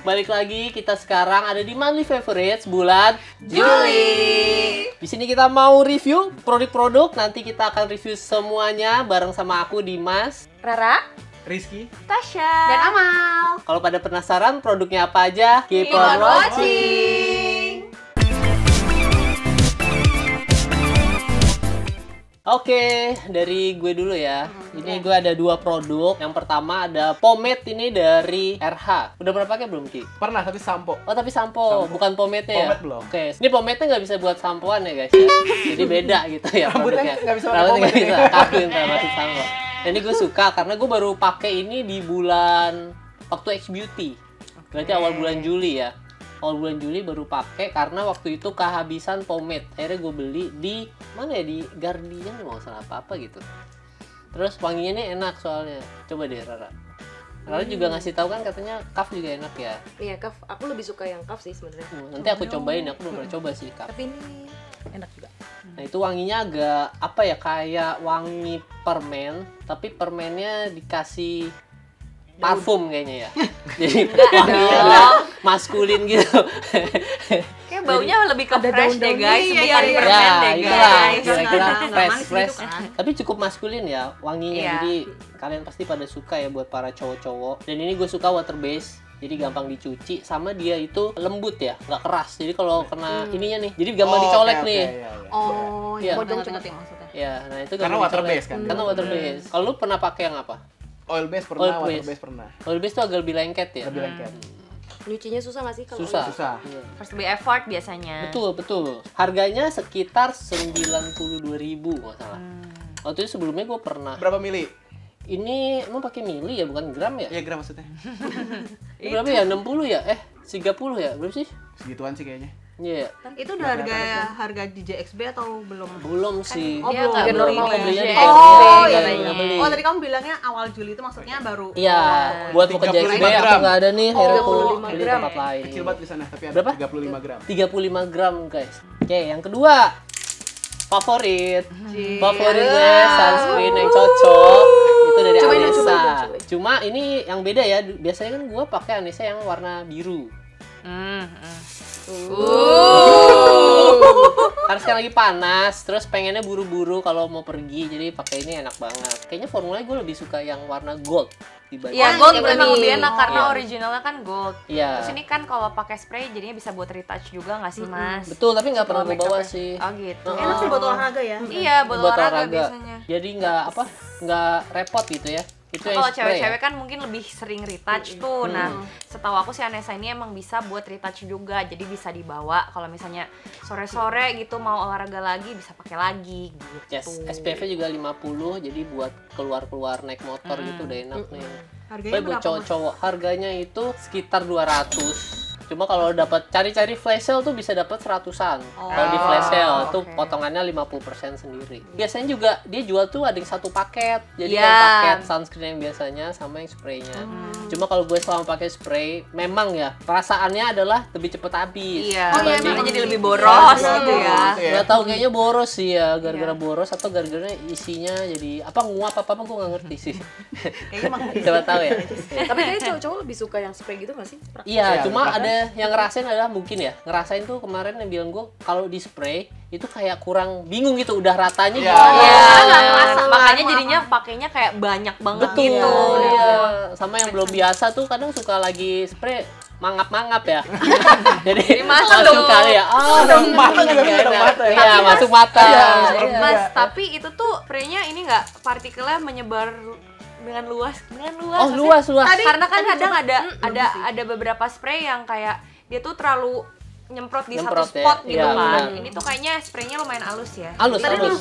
Balik lagi kita sekarang ada di Monthly Favorites bulan Juli. Di sini kita mau review produk-produk. Nanti kita akan review semuanya bareng sama aku Dimas, Rara, Rizky, Tasya, dan Amal. Kalau pada penasaran produknya apa aja, keep on watching. Oke, dari gue dulu ya. Ini gue ada dua produk. Yang pertama ada pomade ini dari RH. Udah pernah pakai belum, Ki? pernah tapi sampo. Oh, tapi sampo, bukan pomade-nya ya? Pomade belum. Oke, ini pomade-nya nggak bisa buat sampoan ya guys ya. Jadi beda gitu ya Rambutnya produknya. nggak bisa pakai Rambutnya nggak pomade. bisa, kaku ntar masih sampo. Dan ini gue suka karena gue baru pakai ini di bulan waktu X Beauty. Berarti awal bulan Juli ya. Awal bulan Juli baru pakai karena waktu itu kehabisan pomade. Akhirnya gue beli di mana ya, di Guardian nggak salah apa gitu. Terus wanginya nih enak soalnya. Coba deh Rara. Rara juga ngasih tahu kan katanya Kaf juga enak ya. Iya, Kaf. Aku lebih suka yang Kaf sih sebenarnya. Nanti aku cobain, aku belum pernah coba sih Kaf. Tapi ini enak juga. Nah itu wanginya agak apa ya, kayak wangi permen, tapi permennya dikasih parfum kayaknya ya. Jadi wanginya agak maskulin gitu. Kayak baunya lebih ke ada fresh deh guys, daun-daun. bukan Iya, permen Ya deh itulah guys. kira-kira Nggak fresh manis fresh. gitu kan. Tapi cukup maskulin ya wanginya. Iya. Jadi kalian pasti pada suka ya buat para cowok-cowok. Dan ini gue suka water base. Jadi gampang dicuci, sama dia itu lembut ya, nggak keras. Jadi kalau kena ininya nih, jadi gampang dicolek nih. Iya. Oh, Iya. bojong Ngerti cepet. maksudnya. Ya, nah itu Karena gampang water dicolek. base kan? Karena water base. Kalau lu pernah pakai yang apa? Oil base pernah, Oil water base. base pernah. Oil base tuh agak lebih lengket ya. Lebih lengket. Nyucinya susah nggak sih kalau Susah. Susah. Iya. Harus lebih effort biasanya. Betul. Harganya sekitar 92.000 nggak salah. Waktu itu sebelumnya gue pernah. Berapa mili? Ini emang pakai mili ya, bukan gram ya? Ya gram maksudnya. Ini berapa ya? 60 ya? 30 ya? Berapa sih? Segituan sih kayaknya. Iya. Itu udah harga di JXB atau belum? Belum sih. Oh, Dia belum. nggak Harga beli normal ke ya. belinya di JXB Oh, iya. katanya. beli. Oh, tadi kamu bilangnya awal Juli itu maksudnya baru. Iya, buat mau ke 35 JXB aku gram. nggak ada nih, akhirnya aku 35 beli di gram. tempat lain. Kecil banget di sana, tapi ada Berapa? 35 gram. 35 gram guys. Oke, yang kedua favorit Cie. favorit gue sunscreen yang cocok itu dari Cobain dong, Anessa. cobain. Cuma ini yang beda ya, biasanya kan gue pakai Anessa yang warna biru. Karena sekarang lagi panas, terus pengennya buru-buru kalau mau pergi, jadi pakai ini enak banget. Kayaknya formulanya gue lebih suka yang warna gold dibanding. Iya, yang gold ini. memang lebih enak karena Iya. originalnya kan gold. Iya. Terus ini kan kalau pakai spray jadinya bisa buat retouch juga nggak sih, Mas? Betul, tapi nggak pernah gue make up bawa ya. sih. Oh gitu. Enak sih buat olahraga ya. Iya, buat olahraga biasanya. Jadi nggak repot gitu ya. Itu yang Kalau spray cewek-cewek ya. kan mungkin lebih sering retouch tuh. Nah, setahu aku si Anessa ini emang bisa buat retouch juga. Jadi bisa dibawa kalau misalnya sore-sore gitu mau olahraga lagi bisa pakai lagi gitu. Yes, SPF-nya juga 50, jadi buat keluar-keluar naik motor gitu udah enak nih. Harganya Tapi buat berapa? Mas? cowok-cowok harganya itu sekitar 200. Cuma kalau dapat cari-cari flash sale tuh bisa dapat 100-an. Kalau di flash sale tuh oke. potongannya 50% sendiri. Biasanya juga dia jual tuh ada yang satu paket. Jadi Iya. yang paket sunscreen yang biasanya sama yang spraynya. Cuma kalau gue selama pakai spray, memang ya perasaannya adalah lebih cepet habis. Iya, Dibanding- makanya jadi lebih boros Iya, gitu ya. Nggak tahu, kayaknya boros sih ya, gara-gara boros atau gara-gara isinya jadi apa, nguap apa gue nggak ngerti sih. Kayaknya emang Coba tahu ya. Tapi kayaknya cowok-cowok lebih suka yang spray gitu nggak sih? Iya, Iya, cuma bahkan- ada yang ngerasain adalah mungkin ya, ngerasain tuh kemarin yang bilang gue kalau di spray itu kayak kurang bingung gitu, udah ratanya Iya. gimana. Iya, nggak kerasa makanya lama. jadinya pakainya kayak banyak banget Betul, gitu. iya. Sama yang belum biasa tuh kadang suka lagi spray mangap-mangap ya. Jadi masuk langsung dong. kali ya. Oh, Dong mata juga bisa, dong mata ya. Iya, masuk mata. Iya, Iya. Mas, tapi itu tuh spraynya ini nggak partikelnya menyebar dengan luas, Oh, luas. Karena kan kadang ada beberapa spray yang kayak dia tuh terlalu nyemprot di Nyemprot satu ya. spot gitu Iya, kan. benar. Ini tuh kayaknya spraynya lumayan halus ya. Halus, Tadi halus.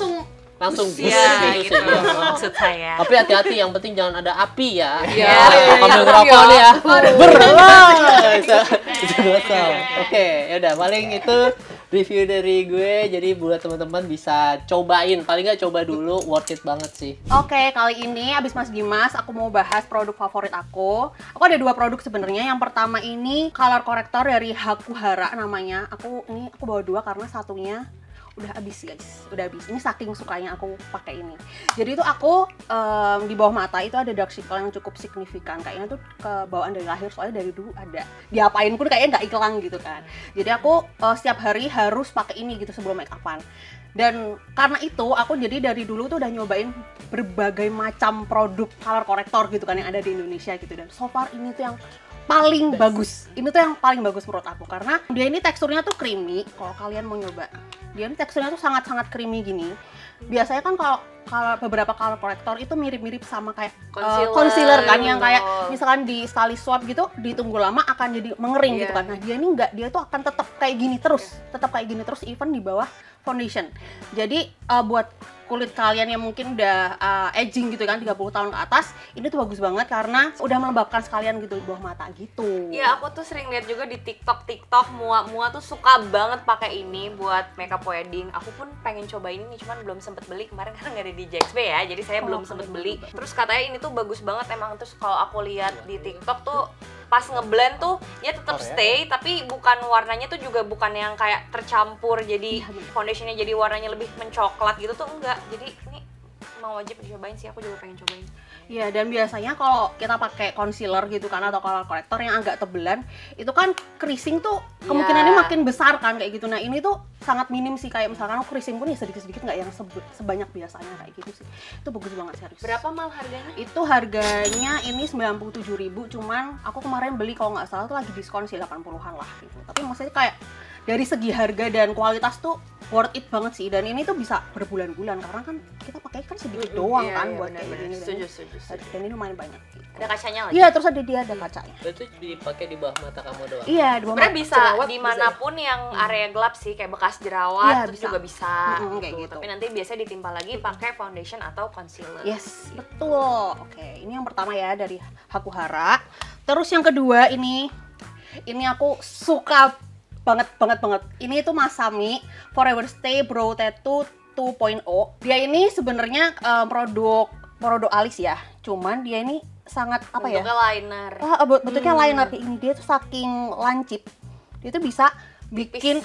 Langsung bus Iya, gitu gitu sih. maksud saya. Tapi hati-hati, yang penting jangan ada api ya. Iya. Ambil ngerokok nih ya. Bisa gosong. Oke, yaudah paling itu review dari gue. Jadi buat teman-teman bisa cobain. Paling nggak coba dulu, worth it banget sih. Oke, kali ini abis Mas Dimas, aku mau bahas produk favorit aku. Aku ada dua produk sebenarnya. Yang pertama ini color corrector dari Hakuhara namanya. Aku bawa dua karena satunya udah habis guys, udah habis. Ini saking sukanya aku pakai ini. Jadi itu aku di bawah mata itu ada dark circle yang cukup signifikan. Kayaknya tuh kebawaan dari lahir, soalnya dari dulu ada. Diapain pun kayaknya nggak hilang gitu kan. Jadi aku setiap hari harus pakai ini gitu sebelum make upan. Dan karena itu aku jadi dari dulu tuh udah nyobain berbagai macam produk color corrector gitu kan yang ada di Indonesia gitu, dan so far ini tuh yang paling bagus. Ini tuh yang paling bagus menurut aku karena dia ini teksturnya tuh creamy. Kalau kalian mau nyoba, dia ini teksturnya tuh sangat-sangat creamy gini. Biasanya kan kalau beberapa color corrector itu mirip-mirip sama kayak concealer kan, yang kayak misalkan di sekali swap gitu ditunggu lama akan jadi mengering gitu kan. Nah, dia ini enggak, dia tuh akan tetap kayak gini terus. Tetap kayak gini terus even di bawah foundation. Jadi buat kulit kalian yang mungkin udah aging gitu kan, 30 tahun ke atas, ini tuh bagus banget karena udah melembabkan sekalian gitu di bawah mata gitu. Iya, aku tuh sering lihat juga di TikTok mua tuh suka banget pakai ini buat makeup wedding. Aku pun pengen cobain ini, cuman belum sempet beli kemarin karena nggak ada di JXB ya, jadi saya belum sempet beli. Terus katanya ini tuh bagus banget emang. Terus kalau aku lihat di TikTok tuh pas ngeblend tuh ya tetap stay, tapi bukan warnanya tuh juga bukan yang kayak tercampur jadi foundationnya jadi warnanya lebih mencoklat gitu tuh enggak. Jadi ini mau wajib dicobain sih, aku juga pengen cobain. Iya, dan biasanya kalau kita pakai concealer gitu kan atau color corrector yang agak tebelan, itu kan creasing tuh kemungkinannya makin besar kan kayak gitu. Nah, ini tuh sangat minim sih, kayak misalkan aku creasing pun ya sedikit-sedikit, nggak yang sebanyak biasanya kayak gitu sih. Itu bagus banget serius. Berapa mal harganya? Itu harganya ini 97.000, cuman aku kemarin beli kalau nggak salah tuh lagi diskon sih 80-an lah gitu. Tapi maksudnya kayak dari segi harga dan kualitas tuh worth it banget sih, dan ini tuh bisa berbulan-bulan karena kan kita pakai kan sedikit doang kan buat kayak gini. Setuju. Dan ini lumayan banyak. Ada kacanya lagi? Iya, terus ada kacanya. Itu dipakai di bawah mata kamu doang? Iya, di bawah sebenarnya mata. bisa dimanapun yang area gelap sih, kayak bekas jerawat terus juga bisa kayak gitu. Tapi nanti biasanya ditimpa lagi pakai foundation atau concealer. Yes, betul. Oke, ini yang pertama ya dari Hakuhara. Terus yang kedua ini aku suka banget. Ini tuh Masami Forever Stay Brow Tattoo 2.0. Dia ini sebenarnya produk alis ya. Cuman dia ini sangat apa ya? Bentuknya liner. Bentuknya liner kayak ini. Dia tuh saking lancip. Dia tuh bisa bikin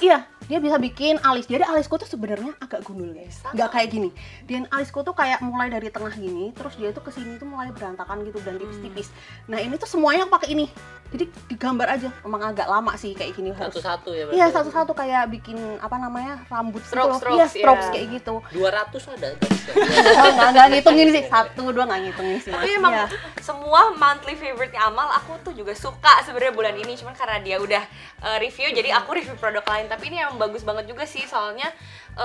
dia bisa bikin alis. Jadi alisku tuh sebenarnya agak gundul guys. Nggak kayak gini. Dan alisku tuh kayak mulai dari tengah gini, terus dia tuh kesini tuh mulai berantakan gitu dan tipis-tipis. Nah, ini tuh semuanya aku pakai ini. Jadi digambar aja. Emang agak lama sih kayak gini. Satu-satu ya? Iya, satu-satu kayak bikin apa namanya rambut strokes, gitu. Iya, strokes kayak gitu. 200 ada. Nggak ngitungin sih. 1, 2 nggak ngitungin sih. Tapi emang semua monthly favorite-nya Amal aku tuh juga suka sebenarnya bulan ini, cuman karena dia udah review jadi aku review produk lain. Tapi ini yang bagus banget juga sih, soalnya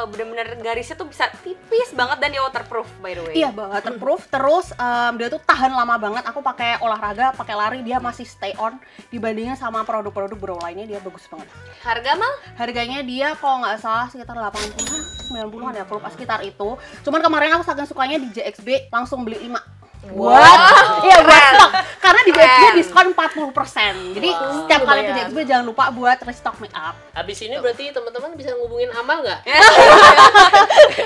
bener-bener garisnya tuh bisa tipis banget dan dia waterproof by the way. Iya, waterproof. Terus dia tuh tahan lama banget. Aku pakai olahraga, pakai lari, dia masih stay on dibandingnya sama produk-produk brow lainnya. Dia bagus banget. Harga Mal? Harganya dia kalau nggak salah sekitar 80-an, 90-an ya, aku lupa sekitar itu. Cuman kemarin aku saking sukanya di JXB langsung beli 5. Iya, buat stok. Karena di JXB diskon 40%. Jadi setiap kali ke JXB jangan lupa buat restock make up. Habis ini berarti teman-teman bisa ngubungin Amal nggak?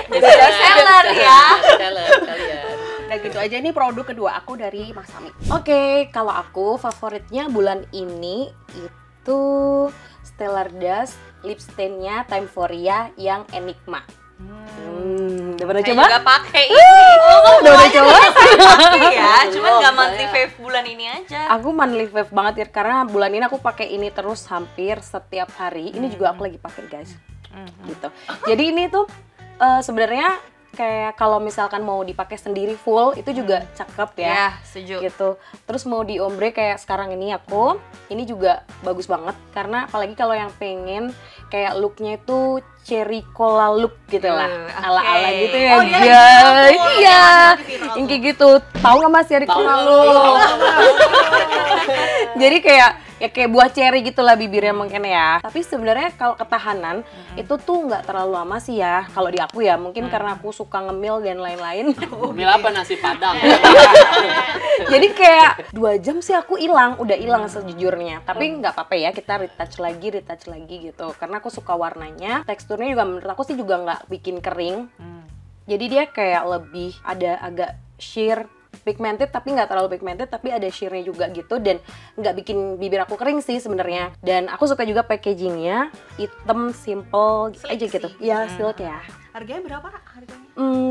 Bisa seller ya. Seller kalian. Nah, gitu aja nih produk kedua aku dari Masami. Oke, kalau aku favoritnya bulan ini itu Stellar Dust lip stain-nya Timeforia yang Enigma. Udah pernah Saya coba? juga pakai ini. Udah coba? Pakai ya, cuman nggak monthly fave bulan ini aja. Aku monthly fave banget ya, karena bulan ini aku pakai ini terus hampir setiap hari. Ini juga aku lagi pakai guys. Gitu. Jadi ini tuh sebenarnya kayak kalau misalkan mau dipakai sendiri full itu juga cakep ya. Ya, setuju. Gitu. Terus mau di ombre kayak sekarang ini ini juga bagus banget karena apalagi kalau yang pengen kayak looknya itu cherry cola look gitu lah, ala-ala gitu ya guys. Iya, yang kayak gitu. Tahu nggak Mas cherry cola look? Jadi kayak buah cherry gitulah bibirnya mungkin ya. Tapi sebenarnya kalau ketahanan itu tuh nggak terlalu lama sih ya. Kalau di aku ya, mungkin karena aku suka ngemil dan lain-lain. Ngemil apa, nasi padang? Jadi kayak 2 jam sih aku udah hilang sejujurnya. Tapi nggak apa-apa ya, kita retouch lagi gitu. Karena aku suka warnanya, teksturnya juga menurut aku sih juga nggak bikin kering. Jadi dia kayak lebih ada agak sheer pigmented tapi nggak terlalu pigmented, tapi ada sheer-nya juga gitu, dan nggak bikin bibir aku kering sih sebenarnya. Dan aku suka juga packagingnya, hitam, simple Sleek aja gitu. sih. Ya, silk ya. Harganya berapa, Ra? Harganya?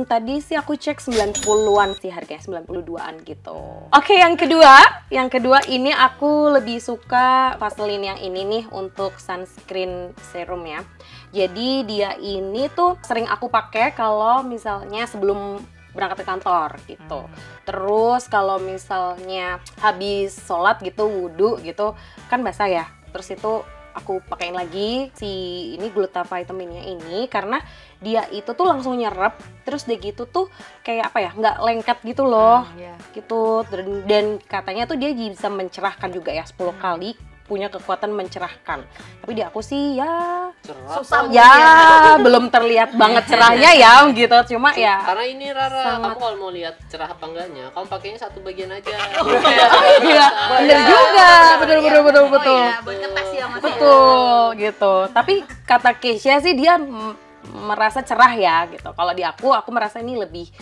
Tadi sih aku cek 90-an sih harganya, 92-an gitu. Oke, yang kedua ini aku lebih suka Vaseline yang ini nih untuk sunscreen serum ya. Jadi dia ini tuh sering aku pakai kalau misalnya sebelum berangkat ke kantor gitu. Terus kalau misalnya habis sholat gitu, wudhu gitu, kan basah ya. Terus itu aku pakein lagi si ini Glutavitaminnya ini karena dia itu tuh langsung nyerap, terus dia gitu tuh kayak apa ya, nggak lengket gitu loh, gitu. Dan katanya tuh dia bisa mencerahkan juga ya, 10 kali punya kekuatan mencerahkan. Tapi di aku sih ya Susah ya belum terlihat banget cerahnya ya gitu, cuma ya Karena ini Rara, sangat- kamu kalau mau lihat cerah apa enggaknya, kamu pakainya satu bagian aja. iya bener juga, betul. iya, buat ngetes ya Mas. Betul gitu. Tapi kata Keisha sih dia merasa cerah ya gitu. Kalau di aku merasa ini lebih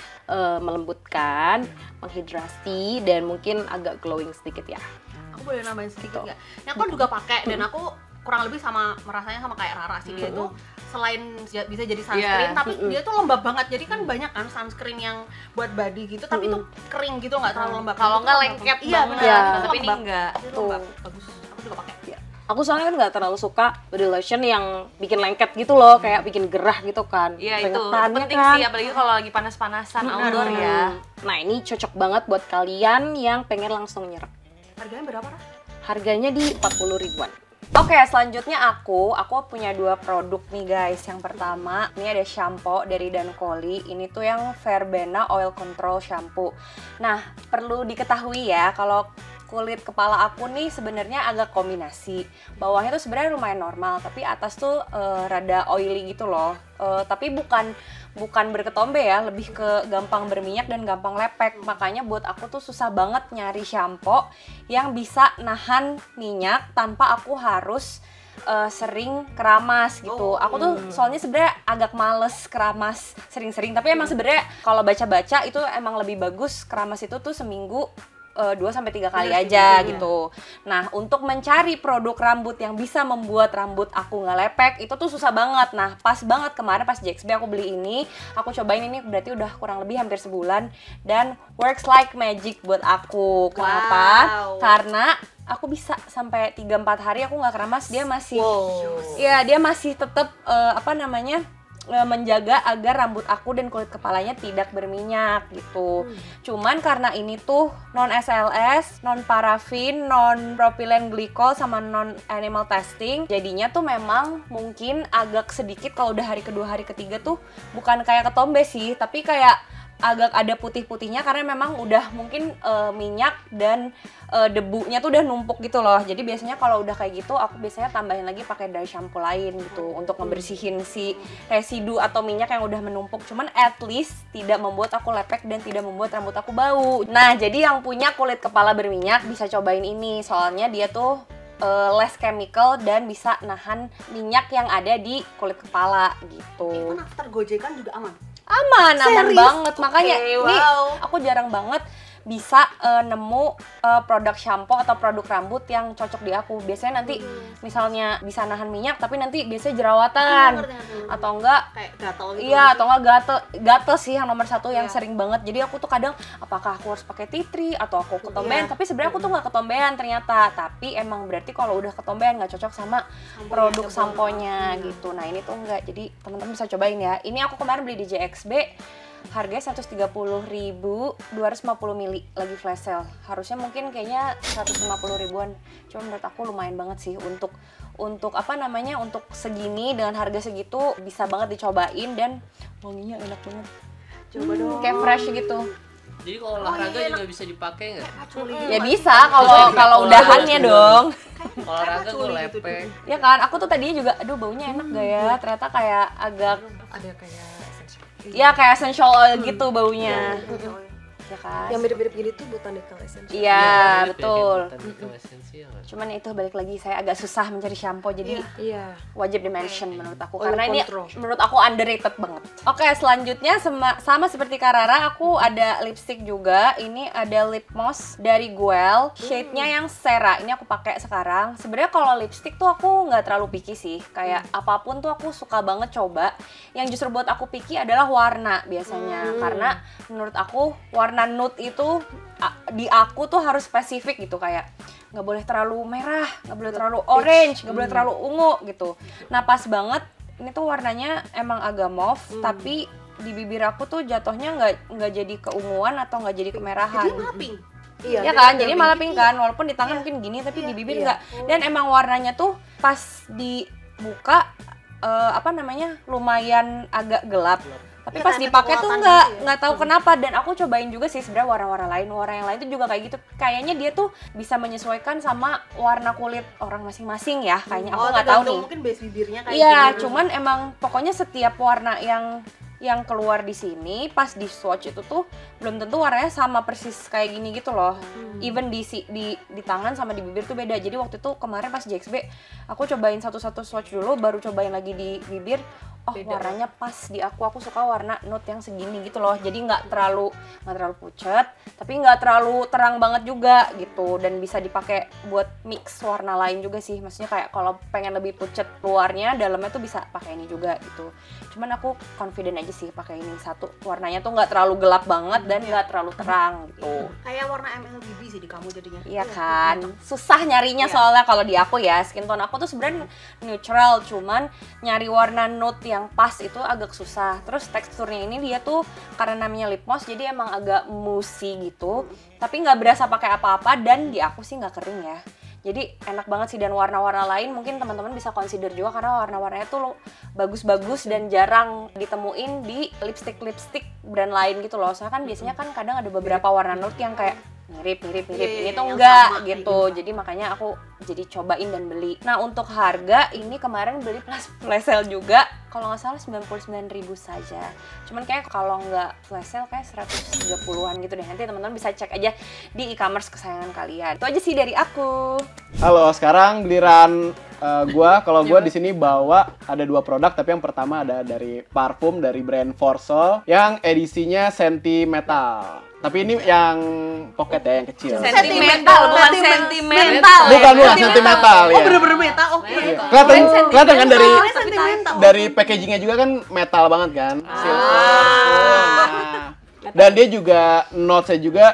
melembutkan, menghidrasi, dan mungkin agak glowing sedikit ya. Aku boleh nambahin sedikit nggak? Yang aku juga pakai dan aku kurang lebih merasanya sama kayak Rara sih. Dia itu selain bisa jadi sunscreen, tapi dia tuh lembab banget. Jadi kan banyak kan sunscreen yang buat body gitu, tapi tuh kering gitu, nggak terlalu lembab. Kalau Itu nggak lembab lengket banget. Iya banget. benar. Ya. Itu Tapi ini lembab. enggak. Itu lembab. Bagus. Aku juga pakai. Aku soalnya kan nggak terlalu suka body lotion yang bikin lengket gitu loh, kayak bikin gerah gitu kan. Iya itu Keringetannya penting kan. sih, apalagi kalau lagi panas-panasan outdoor ya. Nah ini cocok banget buat kalian yang pengen langsung nyerap. Harganya berapa, Ra? Harganya di 40 ribuan. Oke, selanjutnya aku punya 2 produk nih guys. Yang pertama, ini ada shampoo dari Dancoli. Ini tuh yang Verbena Oil Control Shampoo. Nah, perlu diketahui ya, kalau kulit kepala aku nih sebenarnya agak kombinasi. Bawahnya tuh sebenarnya lumayan normal, tapi atas tuh rada oily gitu loh. Tapi bukan berketombe ya, lebih ke gampang berminyak dan gampang lepek. Makanya buat aku tuh susah banget nyari shampoo yang bisa nahan minyak tanpa aku harus sering keramas gitu. Aku tuh soalnya sebenarnya agak males keramas sering-sering, tapi emang sebenarnya kalau baca-baca itu emang lebih bagus keramas itu tuh seminggu 2-3 kali aja gitu. Nah, untuk mencari produk rambut yang bisa membuat rambut aku nggak lepek itu tuh susah banget. Nah, pas banget kemarin pas JXB aku beli ini, aku cobain ini berarti udah kurang lebih hampir sebulan dan works like magic buat aku. Kenapa? Karena aku bisa sampai 3-4 hari aku nggak keramas, dia masih ya dia masih tetap menjaga agar rambut aku dan kulit kepalanya tidak berminyak gitu. Cuman karena ini tuh non SLS, non parafin, non propylene glycol sama non animal testing, jadinya tuh memang mungkin agak sedikit kalau udah hari kedua hari ketiga tuh bukan kayak ketombe sih, tapi kayak agak ada putih-putihnya karena memang udah mungkin minyak dan debunya tuh udah numpuk gitu loh. Jadi biasanya kalau udah kayak gitu aku biasanya tambahin lagi pakai dye shampoo lain gitu untuk ngebersihin si residu atau minyak yang udah menumpuk. Cuman at least tidak membuat aku lepek dan tidak membuat rambut aku bau. Nah, jadi yang punya kulit kepala berminyak bisa cobain ini. Soalnya dia tuh less chemical dan bisa nahan minyak yang ada di kulit kepala gitu. Even after gojekan juga aman. Aman Serius? banget. Makanya Oke, ini wow. aku jarang banget bisa nemu produk shampoo atau produk rambut yang cocok di aku. Biasanya nanti misalnya bisa nahan minyak tapi nanti biasanya jerawatan atau enggak Kayak gatal gitu. iya atau enggak gatel sih yang nomor 1 yang sering banget. Jadi aku tuh kadang apakah aku harus pakai tea tree atau aku ketombean, tapi sebenarnya aku tuh nggak ketombean ternyata. Tapi emang berarti kalau udah ketombean nggak cocok sama produk samponya gitu. Nah ini tuh enggak. Jadi teman-teman bisa cobain ya. Ini aku kemarin beli di JXB. Harganya 130.000, 250 mili lagi flash sale. Harusnya mungkin kayaknya 150 ribuan. Cuma menurut aku lumayan banget sih untuk untuk segini dengan harga segitu bisa banget dicobain dan wanginya enak banget. Coba dong. Kayak fresh gitu. Jadi kalau olahraga juga bisa dipakai nggak? Ya bisa kalau udahannya dong. Kalau olahraga gue lepek. Ya kan, aku tuh tadinya juga aduh baunya enak gak ya? Ternyata kayak agak Ada kayak essential. ya kayak essential oil gitu baunya. ya kan? Yang mirip-mirip gini tuh Botanical Essence. Iya, betul. Esensial. Cuman itu balik lagi saya agak susah mencari shampoo jadi Iya. wajib di-mention menurut aku Oil karena ini control. menurut aku underrated banget. Oke, selanjutnya sama seperti Karara, aku ada lipstick juga. Ini ada lip gloss dari Guel, shade-nya yang Sera. Ini aku pakai sekarang. Sebenarnya kalau lipstick tuh aku nggak terlalu picky sih. Kayak apapun tuh aku suka banget coba. Yang justru buat aku picky adalah warna biasanya. Karena menurut aku warna nude itu di aku tuh harus spesifik gitu, kayak nggak boleh terlalu merah, nggak boleh terlalu orange, nggak boleh terlalu ungu gitu. Nah pas banget ini tuh warnanya emang agak mauve, tapi di bibir aku tuh jatuhnya nggak jadi keunguan atau nggak jadi kemerahan. Jadi malah pink. Iya. Ya kan, jadi malah pink kan, walaupun di tangan mungkin gini tapi di bibir nggak. Dan emang warnanya tuh pas dibuka lumayan agak gelap. Tapi pas dipakai tuh nggak tahu kenapa, dan aku cobain juga sih sebenarnya warna-warna lain. Warna yang lain tuh juga kayak gitu. Kayaknya dia tuh bisa menyesuaikan sama warna kulit orang masing-masing ya. Kayaknya aku nggak tahu nih. Mungkin base bibirnya kayak Iya, gitu. cuman emang pokoknya setiap warna yang keluar di sini pas di swatch itu tuh belum tentu warnanya sama persis kayak gini gitu loh. Even di tangan sama di bibir tuh beda. Jadi waktu itu kemarin pas JXB aku cobain satu-satu swatch dulu, baru cobain lagi di bibir. Oh, warnanya pas di aku suka warna nude yang segini gitu loh. Jadi nggak terlalu pucet, tapi nggak terlalu terang banget juga gitu, dan bisa dipakai buat mix warna lain juga sih. Maksudnya kayak kalau pengen lebih pucet luarnya, dalamnya tuh bisa pakai ini juga gitu. Cuman aku confident aja sih pakai ini satu. Warnanya tuh nggak terlalu gelap banget dan nggak terlalu terang gitu. Kayak warna MLBB sih di kamu jadinya. Iya kan, susah nyarinya soalnya kalau di aku ya, skin tone aku tuh sebenarnya neutral, cuman nyari warna nude yang pas itu agak susah. Terus teksturnya ini dia tuh karena namanya lip gloss jadi emang agak moussey gitu, tapi nggak berasa pakai apa-apa, dan di aku sih nggak kering ya. Jadi enak banget sih, dan warna-warna lain mungkin teman-teman bisa consider juga karena warna-warnanya tuh bagus-bagus dan jarang ditemuin di lipstick brand lain gitu loh. Soalnya kan biasanya kan kadang ada beberapa warna nude yang kayak mirip ini tuh enggak gitu. Jadi makanya aku jadi cobain dan beli. Nah untuk harga ini kemarin beli plus flash sale juga, kalau nggak salah 99.000 saja. Cuman kayak kalau nggak flash sale kayak 130-an gitu deh. Nanti teman-teman bisa cek aja di e-commerce kesayangan kalian. Itu aja sih dari aku. Halo, sekarang giliran kalau gua di sini bawa ada 2 produk, tapi yang pertama ada dari parfum dari brand Forsol yang edisinya sentimental. Tapi ini yang pocket ya, yang kecil. Sentimental, bukan sentimental. Bukan sentimental ya. Oh, bener-bener meta. Oke. Iya. Kelihatan kan Sentimental. dari packagingnya juga kan metal banget kan. Nah. Dan dia juga notes-nya juga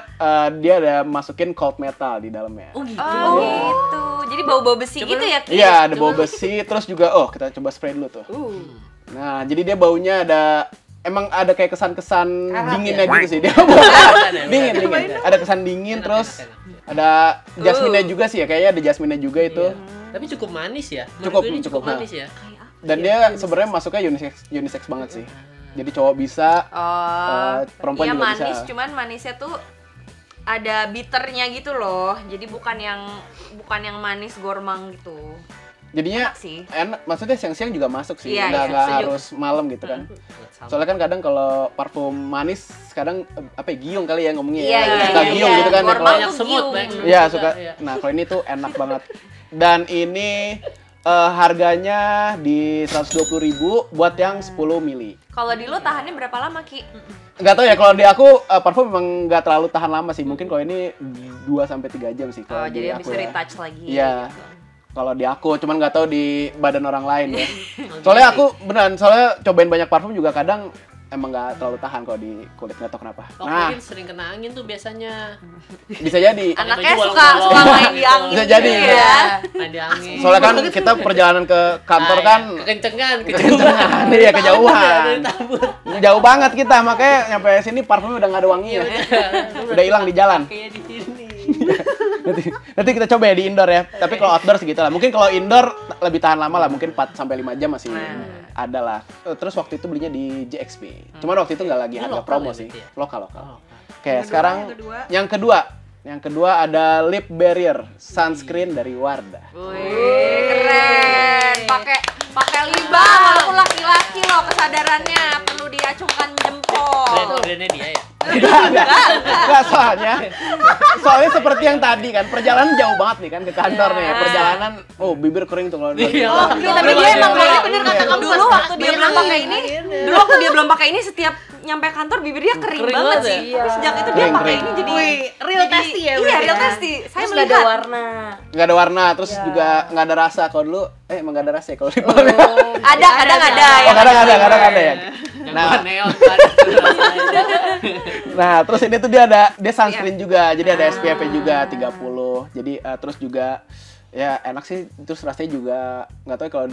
dia ada masukin cold metal di dalamnya. Oh gitu. Jadi bau-bau besi gitu ya, Ki? Iya, ada bau besi, terus juga kita coba spray dulu tuh. Nah, jadi dia baunya emang ada kayak kesan-kesan dinginnya gitu sih. Dia dingin. Ada kesan dingin, terus ada jasmine-nya juga sih ya, kayaknya ada jasmine-nya juga itu. Tapi cukup manis ya. Cukup manis ya. Dan dia sebenarnya masuknya unisex banget sih. Jadi cowok bisa, perempuan iya, juga manis, bisa. cuman manisnya tuh ada bitternya gitu loh. Jadi bukan yang manis gormang gitu. Jadinya Enak sih. enak, maksudnya siang-siang juga masuk sih, Iya, nggak setuju. harus malam gitu kan. Soalnya kan kadang kalau parfum manis kadang giung kali ya ngomongnya Iya, ya. iya, Suka iya, giung iya. gitu kan. Gormang Kalau- Banyak tuh semut, giung. banyak semut. Iya, juga, suka. iya. Nah, kalau ini tuh enak banget. Dan ini harganya di 120.000 buat yang 10 mili. Kalau di lu tahannya berapa lama, Ki? Nggak tahu ya, kalau di aku parfum memang nggak terlalu tahan lama sih. Mungkin kalau ini 2 sampai 3 jam sih kalau di Jadi aku habis ya. retouch lagi. Iya. gitu. Kalau di aku, cuman nggak tahu di badan orang lain ya. Soalnya aku soalnya cobain banyak parfum juga kadang emang nggak terlalu tahan kalau di kulit, nggak tahu kenapa. Oh, Nah, mungkin sering kena angin tuh biasanya. bisa jadi. Anaknya baju suka bolong-bolong. main di angin. Bisa jadi, gitu ya. ya. Main di angin. Soalnya kan kita perjalanan ke kantor kan kekencengan, iya kejauhan. Tabur. Jauh banget kita, makanya nyampe sini parfumnya udah nggak ada wanginya. Udah hilang di jalan. Kayak di sini. Nanti kita coba ya di indoor ya. Tapi kalau outdoor segitu lah. Mungkin kalau indoor lebih tahan lama lah, mungkin 4 sampai 5 jam masih ada lah. Terus waktu itu belinya di JXP. Cuman waktu itu nggak lagi Ini harga lokal promo ya sih. berarti ya? Lokal. Oh, Oke, sekarang yang kedua ada lip barrier sunscreen dari Wardah. Wih, keren. Pakai libah walaupun laki-laki loh, kesadarannya perlu diacungkan jempol. brandnya dia ya. Enggak, soalnya seperti yang tadi kan, perjalanan jauh banget nih kan ke kantor nih. Perjalanan, bibir kering tuh kalau tapi dia emang kayaknya bener kata kamu dulu waktu dia belum pakai ini. Dulu waktu dia belum pakai ini setiap nyampe kantor bibirnya kering banget sih. Tapi sejak itu dia pakai ini jadi real tasty ya. Iya, real tasty. Saya Terus nggak ada warna. Nggak ada warna, terus juga nggak ada rasa. Kalau dulu, emang nggak ada rasa ya kalau lip balm. Ada, kadang ada. Kadang ada ya. Nah, neon nah, terus ini tuh dia sunscreen juga. Jadi ada SPF-nya juga 30. Jadi terus juga ya enak sih, terus rasanya juga nggak tahu ya kalau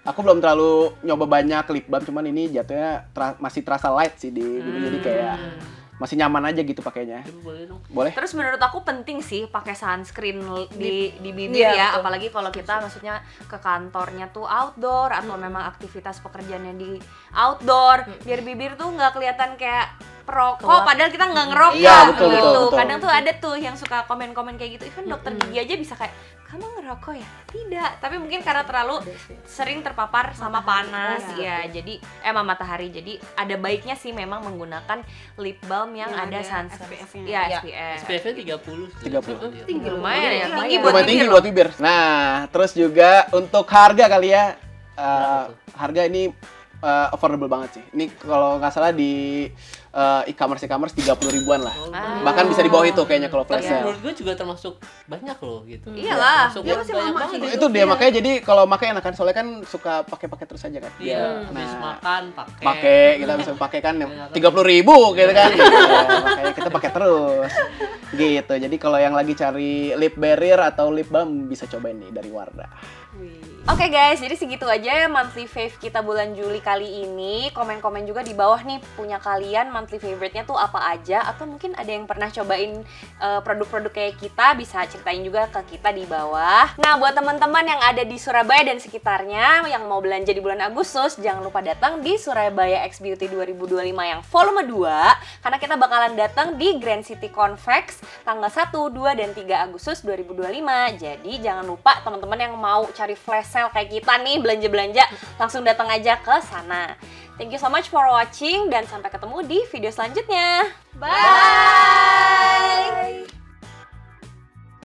aku belum terlalu nyoba banyak lip balm, cuman ini jatuhnya masih terasa light sih di bibir, jadi kayak masih nyaman aja gitu pakainya. Boleh. Terus menurut aku penting sih pakai sunscreen di bibir ya, betul. apalagi kalau kita maksudnya ke kantornya tuh outdoor atau memang aktivitas pekerjaannya di outdoor, biar bibir tuh nggak kelihatan kayak perokok padahal kita nggak ngerokok Iya, betul, gitu. betul. Kadang tuh ada tuh yang suka komen-komen kayak gitu. Even dokter gigi aja bisa kayak, kamu ngerokok ya? Tidak, tapi mungkin karena terlalu sering terpapar sama panas ya. Jadi matahari. Jadi ada baiknya sih memang menggunakan lip balm yang ada sunscreen. Iya, SPF. SPF-nya 30. Tinggi Lumayan ya. Tinggi Lumayan tinggi buat bibir. Nah, terus juga untuk harga kali ya. Harga ini affordable banget sih. Ini kalau nggak salah di e-commerce 30 ribuan lah. Bahkan bisa di bawah itu kayaknya kalau flash sale. Menurut gue juga termasuk banyak loh gitu. Iyalah. Dia masih banyak banget. Itu dia makanya, jadi kalau pakai enakan, soalnya kan suka pakai terus aja kan. Iya, habis makan Kita bisa pakai kan 30.000 gitu kan. Makanya kita pakai terus. Gitu. Jadi kalau yang lagi cari lip barrier atau lip balm bisa cobain nih dari Wardah. Oke guys, jadi segitu aja ya monthly fave kita bulan Juli kali ini. Komen-komen juga di bawah nih, punya kalian monthly favorite-nya tuh apa aja, atau mungkin ada yang pernah cobain produk-produk kayak kita, bisa ceritain juga ke kita di bawah. Nah, buat teman-teman yang ada di Surabaya dan sekitarnya yang mau belanja di bulan Agustus, jangan lupa datang di Surabaya X Beauty 2025 yang volume 2, karena kita bakalan datang di Grand City Convex tanggal 1, 2, dan 3 Agustus 2025. Jadi jangan lupa teman-teman yang mau cari flash sale kayak kita nih, belanja-belanja, langsung datang aja ke sana. Thank you so much for watching, dan sampai ketemu di video selanjutnya. Bye!